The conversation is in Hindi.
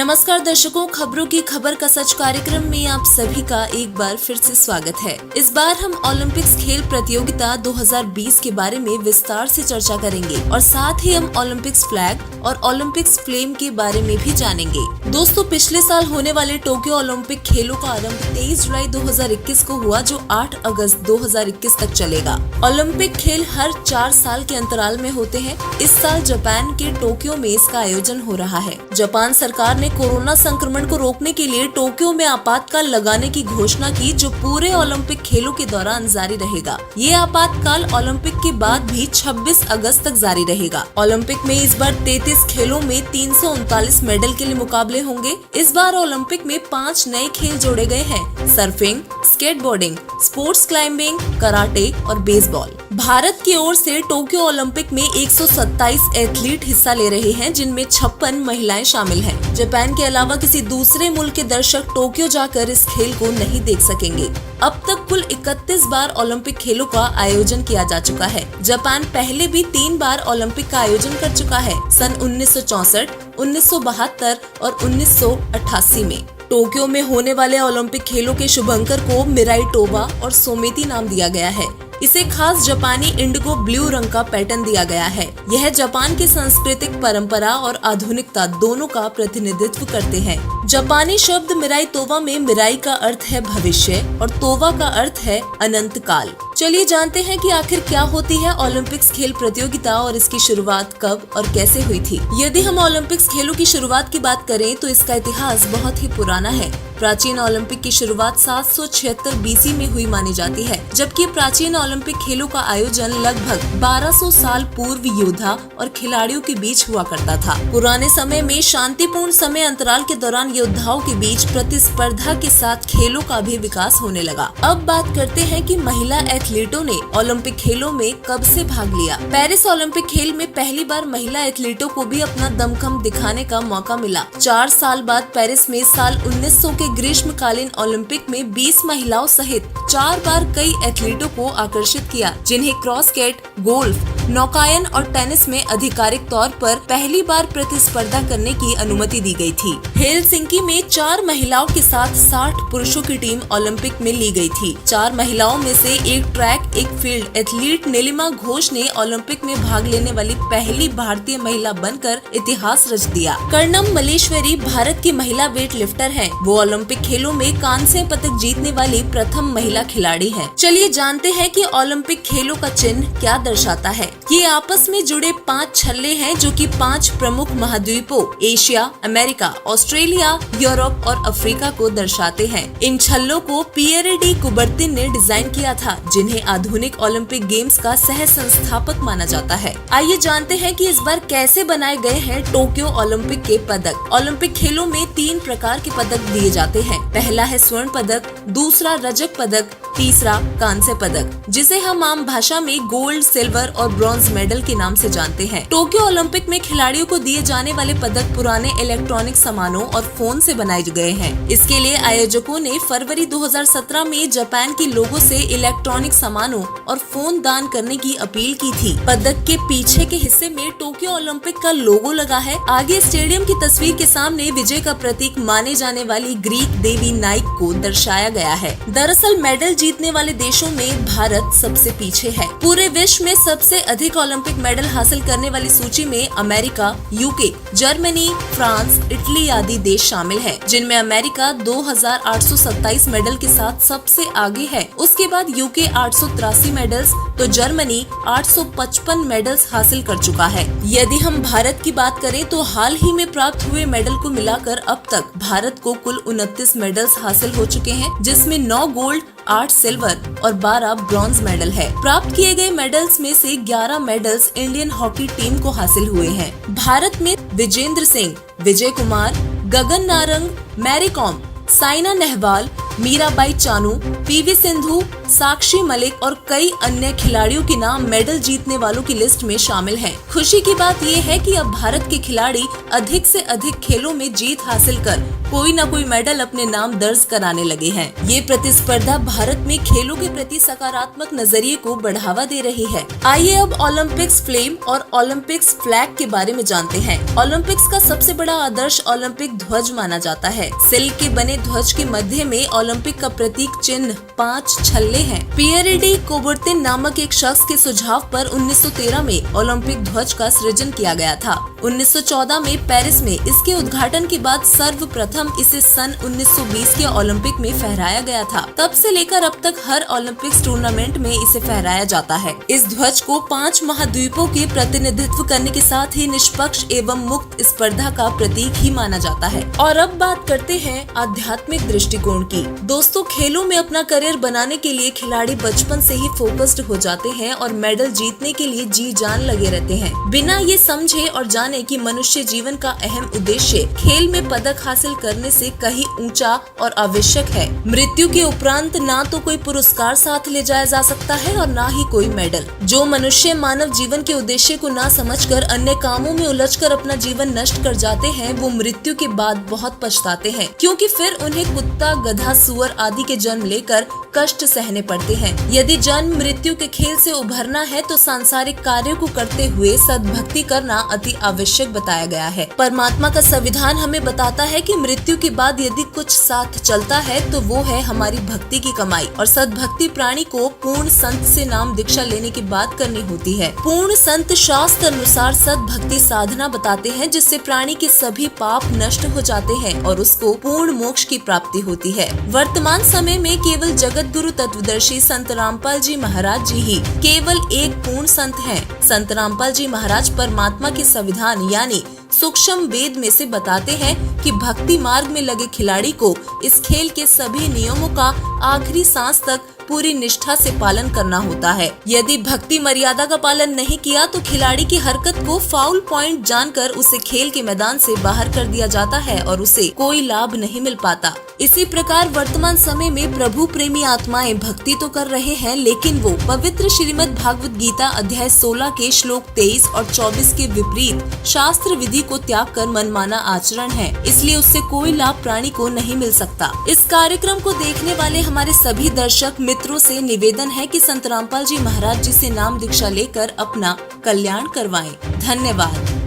नमस्कार दर्शकों, खबरों की खबर का सच कार्यक्रम में आप सभी का एक बार फिर से स्वागत है। इस बार हम ओलंपिक्स खेल प्रतियोगिता 2020 के बारे में विस्तार से चर्चा करेंगे और साथ ही हम ओलंपिक्स फ्लैग और ओलंपिक्स फ्लेम के बारे में भी जानेंगे। दोस्तों, पिछले साल होने वाले टोक्यो ओलंपिक खेलों का आरंभ 23 जुलाई 2021 को हुआ, जो 8 अगस्त 2021 तक चलेगा। ओलंपिक खेल हर 4 साल के अंतराल में होते हैं। इस साल जापान के टोक्यो में इसका आयोजन हो रहा है। जापान सरकार ने कोरोना संक्रमण को रोकने के लिए टोक्यो में आपातकाल लगाने की घोषणा की, जो पूरे ओलंपिक खेलों के दौरान जारी रहेगा। ये आपातकाल ओलंपिक के बाद भी 26 अगस्त तक जारी रहेगा। ओलंपिक में इस बार 33 खेलों में 339 मेडल के लिए मुकाबले होंगे। इस बार ओलंपिक में 5 नए खेल जोड़े गए हैं: surfing, skateboarding, sports climbing, karate और बेसबॉल। भारत की ओर से टोक्यो ओलंपिक में 127 एथलीट हिस्सा ले रहे हैं, जिनमें 56 महिलाएं शामिल हैं। जापान के अलावा किसी दूसरे मुल्क के दर्शक टोक्यो जाकर इस खेल को नहीं देख सकेंगे। अब तक कुल 31 बार ओलंपिक खेलों का आयोजन किया जा चुका है। जापान पहले भी 3 बार ओलंपिक का आयोजन कर चुका है, सन 1964, 1972 और 1988 में। टोक्यो में होने वाले ओलंपिक खेलों के शुभंकर को मिराई टोबा और सोमेती नाम दिया गया है। इसे खास जापानी इंडिगो ब्लू रंग का पैटर्न दिया गया है। यह जापान की सांस्कृतिक परंपरा और आधुनिकता दोनों का प्रतिनिधित्व करते हैं। जापानी शब्द मिराई तोबा में मिराई का अर्थ है भविष्य और तोबा का अर्थ है अनंत काल। चलिए जानते हैं कि आखिर क्या होती है ओलंपिक्स खेल प्रतियोगिता और इसकी शुरुआत कब और कैसे हुई थी। यदि हम ओलंपिक्स खेलों की शुरुआत की बात करें तो इसका इतिहास बहुत ही पुराना है। प्राचीन ओलंपिक की शुरुआत 776 बीसी में हुई मानी जाती है, जबकि प्राचीन ओलंपिक खेलों का आयोजन लगभग 1200 साल पूर्व योद्धा और खिलाड़ियों के बीच हुआ करता था। पुराने समय में शांतिपूर्ण समय अंतराल के दौरान योद्धाओं के बीच प्रतिस्पर्धा के साथ खेलों का भी विकास होने लगा। अब बात करते हैं कि महिला एथलीटों ने ओलंपिक खेलों में कब से भाग लिया। पेरिस ओलंपिक खेल में पहली बार महिला एथलीटों को भी अपना दमखम दिखाने का मौका मिला। 4 साल बाद पेरिस में साल 1900 के ग्रीष्मकालीन ओलंपिक में 20 महिलाओं सहित 4 बार कई एथलीटों को आकर्षित किया, जिन्हें क्रॉसकैट, गोल्फ, नौकायन और टेनिस में आधिकारिक तौर पर पहली बार प्रतिस्पर्धा करने की अनुमति दी गई थी। हेलसिंकी में 4 महिलाओं के साथ 60 पुरुषों की टीम ओलंपिक में ली गई थी। 4 महिलाओं में से एक ट्रैक, एक फील्ड एथलीट नीलिमा घोष ने ओलंपिक में भाग लेने वाली पहली भारतीय महिला बनकर इतिहास रच दिया। कर्णम मल्लेश्वरी भारत की महिला वेट लिफ्टर है। वो ओलंपिक खेलों में कांस्य पदक जीतने वाली प्रथम महिला खिलाड़ी है। चलिए जानते हैं कि ओलंपिक खेलों का चिन्ह क्या दर्शाता है। ये आपस में जुड़े 5 छल्ले हैं, जो कि 5 प्रमुख महाद्वीपों एशिया, अमेरिका, ऑस्ट्रेलिया, यूरोप और अफ्रीका को दर्शाते हैं। इन छल्लों को पियरे डी कुबर्तिन ने डिजाइन किया था, जिन्हें आधुनिक ओलंपिक गेम्स का सह संस्थापक माना जाता है। आइए जानते हैं कि इस बार कैसे बनाए गए हैं टोक्यो ओलंपिक के पदक। ओलंपिक खेलों में 3 प्रकार के पदक दिए जाते हैं। पहला है स्वर्ण पदक, दूसरा रजत पदक, तीसरा कांस्य पदक, जिसे हम आम भाषा में गोल्ड, सिल्वर और ब्रॉन्ज मेडल के नाम से जानते हैं। टोक्यो ओलंपिक में खिलाड़ियों को दिए जाने वाले पदक पुराने इलेक्ट्रॉनिक सामानों और फोन से बनाए गए हैं। इसके लिए आयोजकों ने फरवरी 2017 में जापान के लोगों से इलेक्ट्रॉनिक सामानों और फोन दान करने की अपील की थी। पदक के पीछे के हिस्से में टोक्यो ओलंपिक का लोगो लगा है। आगे स्टेडियम की तस्वीर के सामने विजय का प्रतीक माने जाने वाली ग्रीक देवी नाइक को दर्शाया गया है। दरअसल मेडल जीतने वाले देशों में भारत सबसे पीछे है। पूरे विश्व में सबसे अधिक ओलंपिक मेडल हासिल करने वाली सूची में America, UK, Germany, France, Italy आदि देश शामिल हैं, जिनमें अमेरिका 2827 मेडल के साथ सबसे आगे है। उसके बाद यूके 883 मेडल्स तो जर्मनी 855 मेडल्स हासिल कर चुका है। यदि हम भारत की बात करें तो हाल ही में प्राप्त हुए मेडल को मिलाकर अब तक भारत को कुल 29 मेडल्स हासिल हो चुके हैं, जिसमें 9 गोल्ड, 8 सिल्वर और 12 ब्रॉन्ज मेडल है। प्राप्त किए गए मेडल्स में से 11 मेडल्स इंडियन हॉकी टीम को हासिल हुए हैं। भारत में विजेंद्र सिंह, विजय कुमार, गगन नारंग, मैरी कॉम, साइना नेहवाल, मीराबाई चानू, पीवी सिंधु, साक्षी मलिक और कई अन्य खिलाड़ियों के नाम मेडल जीतने वालों की लिस्ट में शामिल हैं। खुशी की बात ये है कि अब भारत के खिलाड़ी अधिक से अधिक खेलों में जीत हासिल कर कोई न कोई मेडल अपने नाम दर्ज कराने लगे हैं। ये प्रतिस्पर्धा भारत में खेलों के प्रति सकारात्मक नजरिए को बढ़ावा दे रही है। आइए अब ओलंपिक्स फ्लेम और ओलंपिक्स फ्लैग के बारे में जानते हैं। ओलंपिक्स का सबसे बड़ा आदर्श ओलंपिक ध्वज माना जाता है। सिल्क के बने ध्वज के मध्य में ओलंपिक का प्रतीक चिन्ह 5 छल्ले हैं। पियरे डी कोबर्तिन नामक एक शख्स के सुझाव पर 1913 में ओलंपिक ध्वज का सृजन किया गया था। 1914 में पेरिस में इसके उद्घाटन के बाद सर्वप्रथम इसे सन 1920 के ओलंपिक में फहराया गया था। तब से लेकर अब तक हर ओलंपिक्स टूर्नामेंट में इसे फहराया जाता है। इस ध्वज को 5 महाद्वीपों के प्रतिनिधित्व करने के साथ ही निष्पक्ष एवं मुक्त स्पर्धा का प्रतीक ही माना जाता है। और अब बात करते हैं आध्यात्मिक दृष्टिकोण की। दोस्तों, खेलों में अपना करियर बनाने के लिए खिलाड़ी बचपन से ही फोकस्ड हो जाते हैं और मेडल जीतने के लिए जी जान लगे रहते हैं, बिना ये समझे और जाने कि मनुष्य जीवन का अहम उद्देश्य खेल में पदक हासिल करने से कहीं ऊंचा और आवश्यक है। मृत्यु के उपरांत ना तो कोई पुरस्कार साथ ले जाया जा सकता है और ना ही कोई मेडल। जो मनुष्य मानव जीवन के उद्देश्य को ना समझकर अन्य कामों में उलझकर अपना जीवन नष्ट कर जाते हैं, वो मृत्यु के बाद बहुत पछताते हैं, क्योंकि फिर उन्हें कुत्ता, गधा, सुअर आदि के जन्म लेकर कष्ट सहने पड़ते हैं। यदि जन्म मृत्यु के खेल से उभरना है तो सांसारिक कार्यों को करते हुए सद्भक्ति करना अति आवश्यक बताया गया है। परमात्मा का संविधान हमें बताता है कि मृत्यु के बाद यदि कुछ साथ चलता है तो वो है हमारी भक्ति की कमाई। और सद्भक्ति प्राणी को पूर्ण संत से नाम दीक्षा लेने के बाद करनी होती है। पूर्ण संत शास्त्र अनुसार सद्भक्ति साधना बताते हैं, जिससे प्राणी के सभी पाप नष्ट हो जाते हैं और उसको पूर्ण मोक्ष की प्राप्ति होती है। वर्तमान समय में केवल जगत गुरु तत्वदर्शी संत रामपाल जी महाराज जी ही केवल एक पूर्ण संत हैं। संत रामपाल जी महाराज परमात्मा के संविधान यानी सूक्ष्म वेद में से बताते हैं कि भक्ति मार्ग में लगे खिलाड़ी को इस खेल के सभी नियमों का आखिरी सांस तक पूरी निष्ठा से पालन करना होता है। यदि भक्ति मर्यादा का पालन नहीं किया तो खिलाड़ी की हरकत को फाउल पॉइंट जानकर उसे खेल के मैदान से बाहर कर दिया जाता है और उसे कोई लाभ नहीं मिल पाता। इसी प्रकार वर्तमान समय में प्रभु प्रेमी आत्माएं भक्ति तो कर रहे हैं, लेकिन वो पवित्र श्रीमद् भागवत गीता अध्याय 16 के श्लोक 23 और 24 के विपरीत शास्त्र विधि को त्याग कर मनमाना आचरण है, इसलिए उससे कोई लाभ प्राणी को नहीं मिल सकता। इस कार्यक्रम को देखने वाले हमारे सभी दर्शक मित्रों से निवेदन है कि संत रामपाल जी महाराज जी से नाम दीक्षा लेकर अपना कल्याण करवाएं। धन्यवाद।